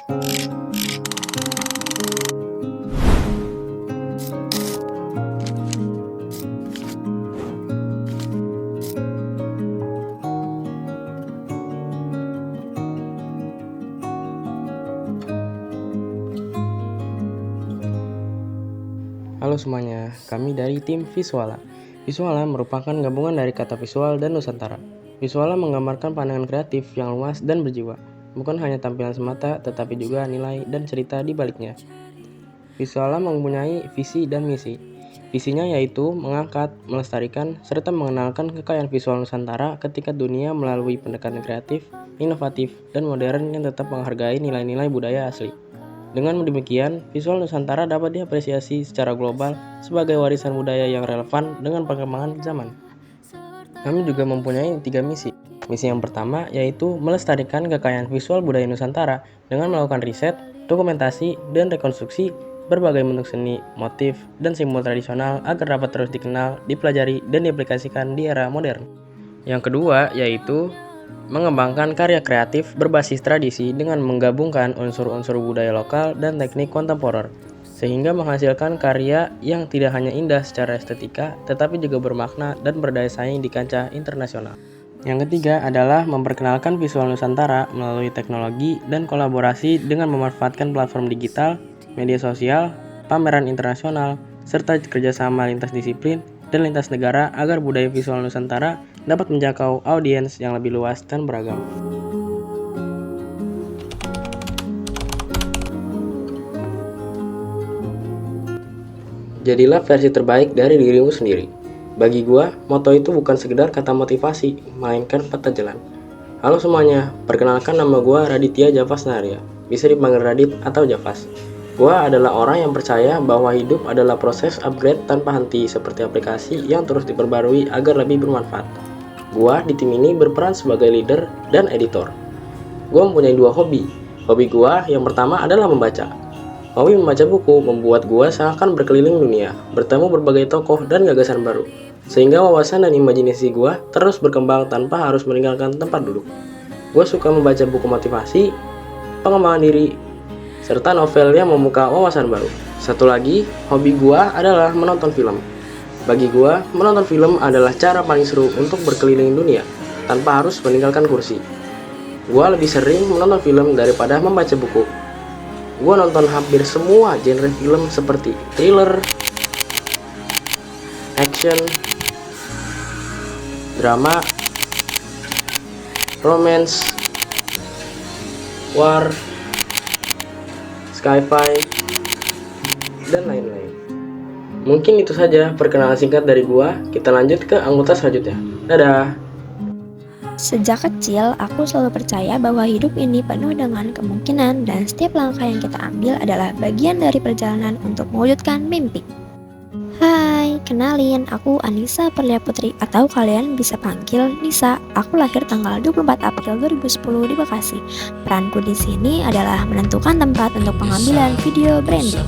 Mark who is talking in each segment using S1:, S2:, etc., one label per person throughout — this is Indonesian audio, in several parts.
S1: Halo semuanya, kami dari tim Visuala. Visuala merupakan gabungan dari kata visual dan Nusantara. Visuala menggambarkan pandangan kreatif yang luas dan berjiwa, bukan hanya tampilan semata, tetapi juga nilai dan cerita di baliknya. Visuala mempunyai visi dan misi. Visinya yaitu mengangkat, melestarikan, serta mengenalkan kekayaan visual Nusantara ketika dunia melalui pendekatan kreatif, inovatif, dan modern yang tetap menghargai nilai-nilai budaya asli. Dengan demikian, visual Nusantara dapat diapresiasi secara global sebagai warisan budaya yang relevan dengan perkembangan zaman. Kami juga mempunyai 3 misi. Misi yang pertama yaitu melestarikan kekayaan visual budaya Nusantara dengan melakukan riset, dokumentasi, dan rekonstruksi berbagai bentuk seni, motif, dan simbol tradisional agar dapat terus dikenal, dipelajari, dan diaplikasikan di era modern. Yang kedua yaitu mengembangkan karya kreatif berbasis tradisi dengan menggabungkan unsur-unsur budaya lokal dan teknik kontemporer, sehingga menghasilkan karya yang tidak hanya indah secara estetika, tetapi juga bermakna dan berdaya saing di kancah internasional. Yang ketiga adalah memperkenalkan visual Nusantara melalui teknologi dan kolaborasi dengan memanfaatkan platform digital, media sosial, pameran internasional, serta kerjasama lintas disiplin dan lintas negara agar budaya visual Nusantara dapat menjangkau audiens yang lebih luas dan beragam. Jadilah versi terbaik dari dirimu sendiri. Bagi gua, moto itu bukan sekedar kata motivasi, melainkan peta jalan. Halo semuanya, perkenalkan nama gua Raditya Javas Naria, bisa dipanggil Radit atau Javas. Gua adalah orang yang percaya bahwa hidup adalah proses upgrade tanpa henti seperti aplikasi yang terus diperbarui agar lebih bermanfaat. Gua di tim ini berperan sebagai leader dan editor. Gua mempunyai 2 hobi. Hobi gua yang pertama adalah membaca. Hobi membaca buku membuat gua seakan berkeliling dunia, bertemu berbagai tokoh dan gagasan baru, sehingga wawasan dan imajinasi gua terus berkembang tanpa harus meninggalkan tempat duduk. Gua suka membaca buku motivasi, pengembangan diri, serta novel yang membuka wawasan baru. Satu lagi, hobi gua adalah menonton film. Bagi gua, menonton film adalah cara paling seru untuk berkeliling dunia, tanpa harus meninggalkan kursi. Gua lebih sering menonton film daripada membaca buku. Gua nonton hampir semua genre film seperti thriller, action, drama, romance, war, sci-fi, dan lain-lain. Mungkin itu saja perkenalan singkat dari gua. Kita lanjut ke anggota selanjutnya. Dadah.
S2: Sejak kecil, aku selalu percaya bahwa hidup ini penuh dengan kemungkinan dan setiap langkah yang kita ambil adalah bagian dari perjalanan untuk mewujudkan mimpi. Hai, kenalin, aku Anissa Perlia Putri atau kalian bisa panggil Nisa. Aku lahir tanggal 24 April 2010 di Bekasi. Peranku di sini adalah menentukan tempat untuk pengambilan video branding.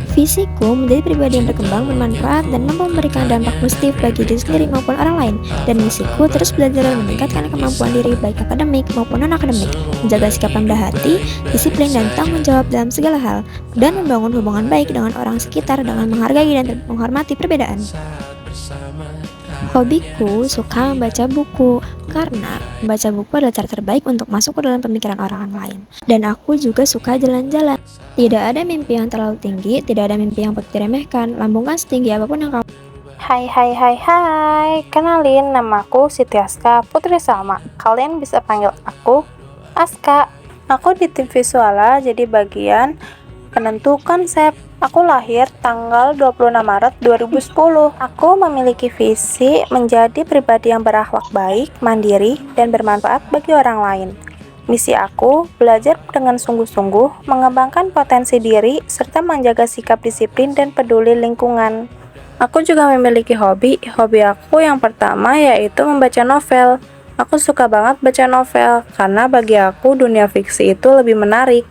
S2: Visiku menjadi pribadi yang berkembang, bermanfaat, dan mampu memberikan dampak positif bagi diri sendiri maupun orang lain. Dan misiku terus belajar dan meningkatkan kemampuan diri baik akademik maupun non-akademik, menjaga sikap rendah hati, disiplin, dan tanggung jawab dalam segala hal, dan membangun hubungan baik dengan orang sekitar dengan menghargai dan menghormati perbedaan. Hobiku suka membaca buku, karena membaca buku adalah cara terbaik untuk masuk ke dalam pemikiran orang lain. Dan aku juga suka jalan-jalan. Tidak ada mimpi yang terlalu tinggi, tidak ada mimpi yang patut diremehkan. Lambungkan setinggi apapun yang kamu.
S3: Hai, kenalin, namaku Siti Aska Putri Salma. Kalian bisa panggil aku Aska. Aku di tim Visuala jadi bagian penentu konsep. Aku lahir tanggal 26 Maret 2010. Aku memiliki visi menjadi pribadi yang berakhlak baik, mandiri, dan bermanfaat bagi orang lain. Misi aku, belajar dengan sungguh-sungguh, mengembangkan potensi diri, serta menjaga sikap disiplin dan peduli lingkungan. Aku juga memiliki hobi. Hobi aku yang pertama yaitu membaca novel. Aku suka banget baca novel, karena bagi aku dunia fiksi itu lebih menarik.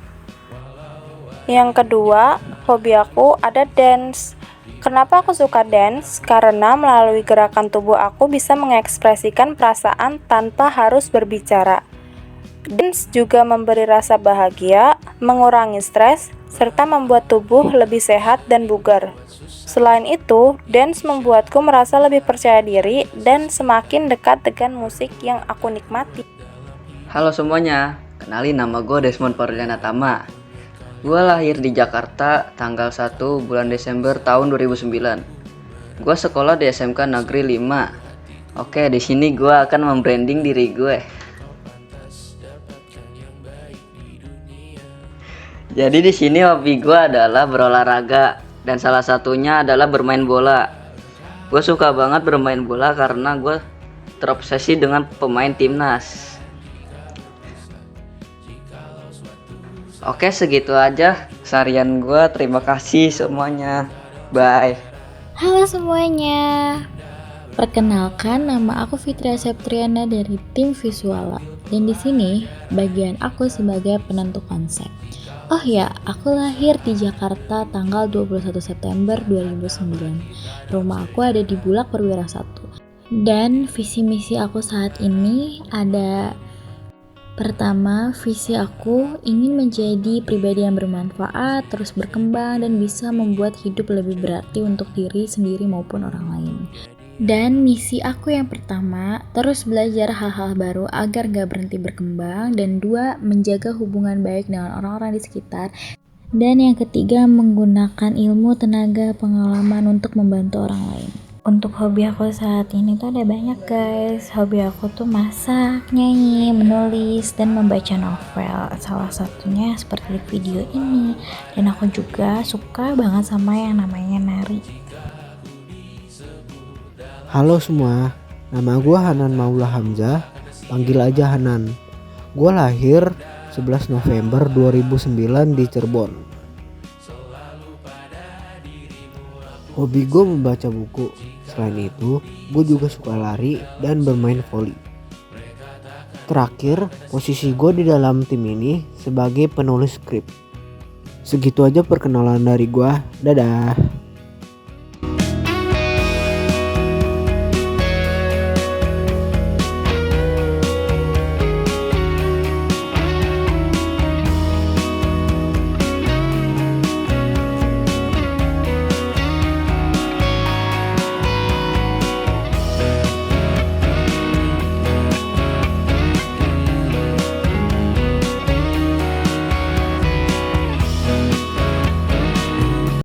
S3: Yang kedua, hobi aku ada dance. Kenapa aku suka dance? Karena melalui gerakan tubuh aku bisa mengekspresikan perasaan tanpa harus berbicara. Dance juga memberi rasa bahagia, mengurangi stres, serta membuat tubuh lebih sehat dan bugar. Selain itu, dance membuatku merasa lebih percaya diri dan semakin dekat dengan musik yang aku nikmati.
S4: Halo semuanya, kenalin nama gue Desmond Parliana Tama. Gue lahir di Jakarta tanggal 1 bulan Desember tahun 2009. Gue sekolah di SMK Negeri 5. Oke, di sini gue akan membranding diri gue. Jadi di sini hobi gue adalah berolahraga dan salah satunya adalah bermain bola. Gue suka banget bermain bola karena gue terobsesi dengan pemain timnas. Oke, segitu aja seharian gue. Terima kasih semuanya. Bye.
S5: Halo semuanya. Perkenalkan, nama aku Fitria Septriana dari tim Visuala. Dan di sini bagian aku sebagai penentu konsep. Oh ya, aku lahir di Jakarta tanggal 21 September 2009. Rumah aku ada di Bulak Perwira 1. Dan visi misi aku saat ini ada: pertama, visi aku ingin menjadi pribadi yang bermanfaat, terus berkembang, dan bisa membuat hidup lebih berarti untuk diri sendiri maupun orang lain. Dan misi aku yang pertama, terus belajar hal-hal baru agar gak berhenti berkembang. Dan 2, menjaga hubungan baik dengan orang-orang di sekitar. Dan yang ketiga, menggunakan ilmu, tenaga, pengalaman untuk membantu orang lain. Untuk hobi aku saat ini tuh ada banyak guys. Hobi aku tuh masak, nyanyi, menulis, dan membaca novel. Salah satunya seperti video ini. Dan aku juga suka banget sama yang namanya nari.
S6: Halo semua, nama gue Hanan Maula Hamzah, panggil aja Hanan. Gue lahir 11 November 2009 di Cirebon. Hobi gue membaca buku. Selain itu, gue juga suka lari dan bermain voli. Terakhir, posisi gue di dalam tim ini sebagai penulis skrip. Segitu aja perkenalan dari gue. Dadah.